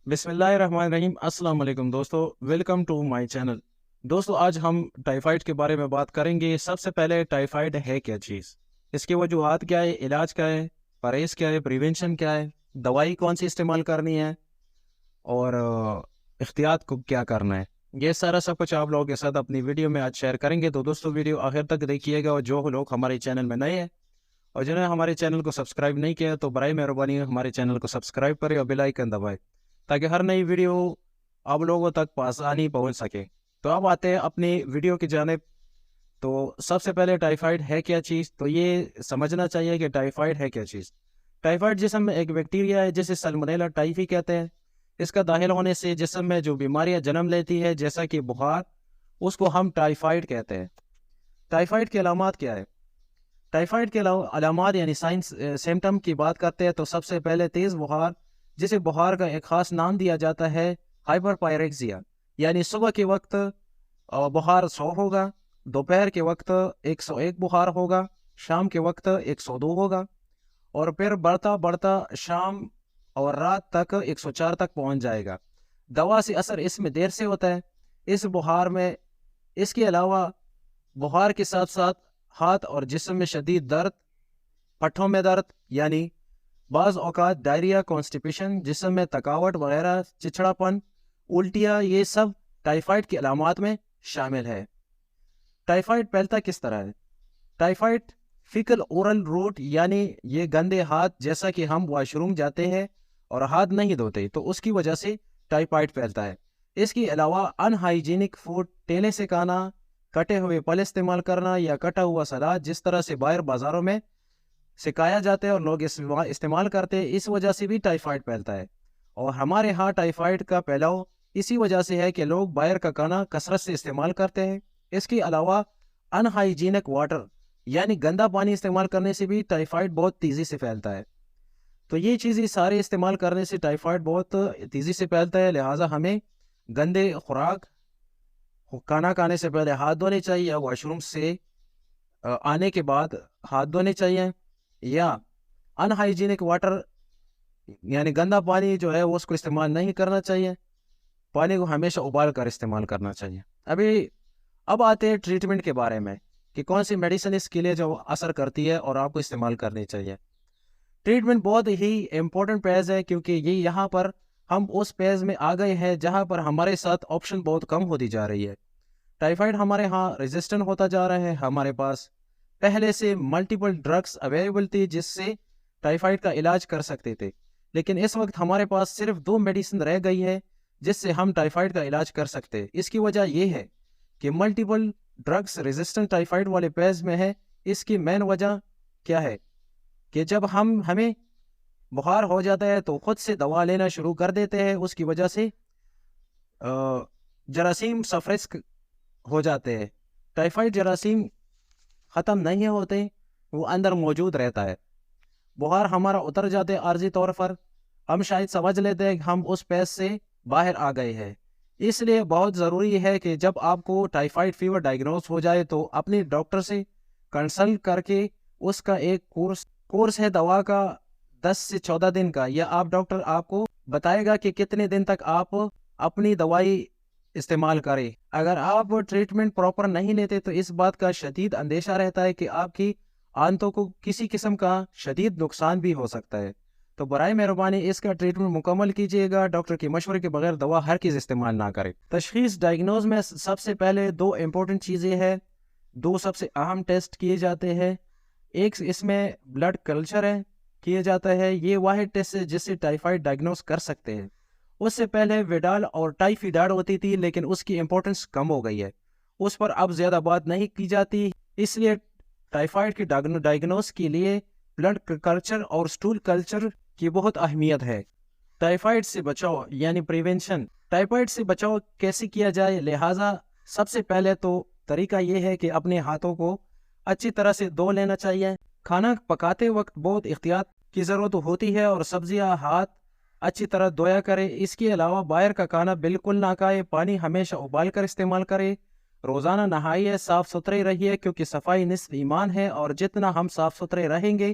بسم اللہ الرحمن الرحیم۔ السلام علیکم دوستو، ویلکم ٹو مائی چینل۔ دوستو آج ہم ٹائیفائڈ کے بارے میں بات کریں گے۔ سب سے پہلے ٹائیفائڈ ہے کیا چیز، اس کی وجوہات کیا ہے، علاج کیا ہے، پرہیز کیا ہے، پریونشن کیا ہے، دوائی کون سی استعمال کرنی ہے اور احتیاط کو کیا کرنا ہے، یہ سارا سب کچھ آپ لوگوں کے ساتھ اپنی ویڈیو میں آج شیئر کریں گے۔ تو دوستو ویڈیو آخر تک دیکھیے گا، اور جو لوگ ہمارے چینل میں نئے ہیں اور جنہوں نے ہمارے چینل کو سبسکرائب نہیں کیا تو برائے مہربانی ہمارے چینل کو سبسکرائب کرے اور بیل آئیکن دبائے تاکہ ہر نئی ویڈیو آپ لوگوں تک بآسانی پہنچ سکے۔ تو اب آتے ہیں اپنی ویڈیو کی جانب۔ تو سب سے پہلے ٹائیفائڈ ہے کیا چیز، تو یہ سمجھنا چاہیے کہ ٹائیفائڈ ہے کیا چیز۔ ٹائیفائڈ جسم میں ایک بیکٹیریا ہے جسے سالمونیلا ٹائفی کہتے ہیں۔ اس کا داخل ہونے سے جسم میں جو بیماریاں جنم لیتی ہے جیسا کہ بخار، اس کو ہم ٹائیفائڈ کہتے ہیں۔ ٹائیفائڈ کی علامات کیا ہے؟ ٹائیفائڈ کے علامات یعنی سائنس سمٹم کی بات کرتے ہیں تو سب سے پہلے تیز بخار، جسے بخار کا ایک خاص نام دیا جاتا ہے ہائپر پائریکزیا، یعنی صبح کے وقت بخار 100 ہوگا، دوپہر کے وقت 101 بخار ہوگا، شام کے وقت 102 ہوگا، اور پھر بڑھتا بڑھتا شام اور رات تک 104 تک پہنچ جائے گا۔ دوا سے اثر اس میں دیر سے ہوتا ہے۔ اس بخار میں اس کے علاوہ بخار کے ساتھ ساتھ ہاتھ اور جسم میں شدید درد، پٹھوں میں درد یعنی بعض اوقات ڈائریا، کانسٹیپیشن، جسم میں تھکاوٹ وغیرہ، چچڑا پن، الٹیاں، یہ سب ٹائیفائڈ کی علامات میں شامل ہے۔ ٹائیفائڈ پھیلتا کس طرح ہے؟ ٹائیفائڈ فیکل اورل روٹ، یعنی یہ گندے ہاتھ، جیسا کہ ہم واش روم جاتے ہیں اور ہاتھ نہیں دھوتے تو اس کی وجہ سے ٹائیفائڈ پھیلتا ہے۔ اس کے علاوہ ان ہائیجینک فوڈ، ٹیلے سے کھانا، کٹے ہوئے پھل استعمال کرنا یا کٹا ہوا سلاد، جس طرح سے باہر بازاروں میں سکھایا جاتا ہے اور لوگ استعمال کرتے ہیں، اس وجہ سے بھی ٹائیفائڈ پھیلتا ہے۔ اور ہمارے ہاں ٹائیفائڈ کا پھیلاؤ اسی وجہ سے ہے کہ لوگ باہر کا کھانا کثرت سے استعمال کرتے ہیں۔ اس کے علاوہ ان ہائیجینک واٹر یعنی گندا پانی استعمال کرنے سے بھی ٹائیفائڈ بہت تیزی سے پھیلتا ہے۔ تو یہ چیزیں سارے استعمال کرنے سے ٹائیفائڈ بہت تیزی سے پھیلتا ہے، لہٰذا ہمیں گندے خوراک، کھانا کھانے سے پہلے ہاتھ دھونے چاہیے، یا واش روم سے آنے کے بعد ہاتھ دھونے چاہیے، یا ان ہائیجینک واٹر یعنی گندا پانی جو ہے وہ اس کو استعمال نہیں کرنا چاہیے۔ پانی کو ہمیشہ ابال کر استعمال کرنا چاہیے۔ اب آتے ہیں ٹریٹمنٹ کے بارے میں کہ کون سی میڈیسن اس کے لیے جو اثر کرتی ہے اور آپ کو استعمال کرنی چاہیے۔ ٹریٹمنٹ بہت ہی امپورٹنٹ پیز ہے، کیونکہ یہ یہاں پر ہم اس پیز میں آ گئے ہیں جہاں پر ہمارے ساتھ آپشن بہت کم ہوتی جا رہی ہے۔ ٹائیفائڈ ہمارے ہاں ریزسٹنٹ ہوتا جا رہا ہے۔ ہمارے پاس پہلے سے ملٹیپل ڈرگس اویلیبل تھی جس سے ٹائیفائڈ کا علاج کر سکتے تھے، لیکن اس وقت ہمارے پاس صرف 2 میڈیسن رہ گئی ہے جس سے ہم ٹائیفائڈ کا علاج کر سکتے۔ اس کی وجہ یہ ہے کہ ملٹیپل ڈرگس ریزسٹنٹ ٹائیفائڈ والے پیز میں ہے۔ اس کی مین وجہ کیا ہے کہ جب ہمیں بخار ہو جاتا ہے تو خود سے دوا لینا شروع کر دیتے ہیں، اس کی وجہ سے جراثیم سفرس ہو جاتے ہیں۔ ٹائیفائڈ جراثیم ختم نہیں ہوتے، وہ اندر موجود رہتا ہے۔ بخار ہمارا اتر جاتے ہیں عارضی طور پر، ہم شاید سمجھ لیتے ہیں کہ ہم اس پیس سے باہر آ گئے ہیں۔ اس لیے بہت ضروری ہے کہ جب آپ کو ٹائیفائڈ فیور ڈائگنوز ہو جائے تو اپنے ڈاکٹر سے کنسلٹ کر کے اس کا ایک کورس ہے دوا کا 10 سے 14 دن کا، یا ڈاکٹر آپ کو بتائے گا کہ کتنے دن تک آپ اپنی دوائی استعمال کریں۔ اگر آپ ٹریٹمنٹ پراپر نہیں لیتے تو اس بات کا شدید اندیشہ رہتا ہے کہ آپ کی آنتوں کو کسی قسم کا شدید نقصان بھی ہو سکتا ہے۔ تو برائے مہربانی اس کا ٹریٹمنٹ مکمل کیجیے گا، ڈاکٹر کے مشورے کے بغیر دوا ہر چیز استعمال نہ کرے۔ تشخیص ڈائگنوز میں سب سے پہلے 2 امپورٹنٹ چیزیں ہیں، 2 سب سے اہم ٹیسٹ کیے جاتے ہیں۔ ایک اس میں بلڈ کلچر ہے کیا جاتا ہے، یہ واحد ٹیسٹ ہے جس سے ٹائیفائڈ ڈائگنوز کر سکتے ہیں۔ اس سے پہلے ویڈال اور ٹائیفیڈاڈ ہوتی تھی، لیکن اس کی امپورٹنس کم ہو گئی ہے، اس پر اب زیادہ بات نہیں کی جاتی۔ اس لیے ٹائیفائڈ کی ڈائگنوز کے لیے بلڈ کلچر اور سٹول کلچر کی بہت اہمیت ہے۔ ٹائیفائڈ سے بچاؤ یعنی پریونشن، ٹائیفائڈ سے بچاؤ کیسے کیا جائے؟ لہٰذا سب سے پہلے تو طریقہ یہ ہے کہ اپنے ہاتھوں کو اچھی طرح سے دھو لینا چاہیے۔ کھانا پکاتے وقت بہت احتیاط کی ضرورت ہوتی ہے اور سبزیاں ہاتھ اچھی طرح دھویا کرے۔ اس کے علاوہ باہر کا کھانا بالکل نہ کھائے، پانی ہمیشہ ابال کر استعمال کرے، روزانہ نہائیے، صاف ستھرے رہیے، کیونکہ صفائی نصف ایمان ہے، اور جتنا ہم صاف ستھرے رہیں گے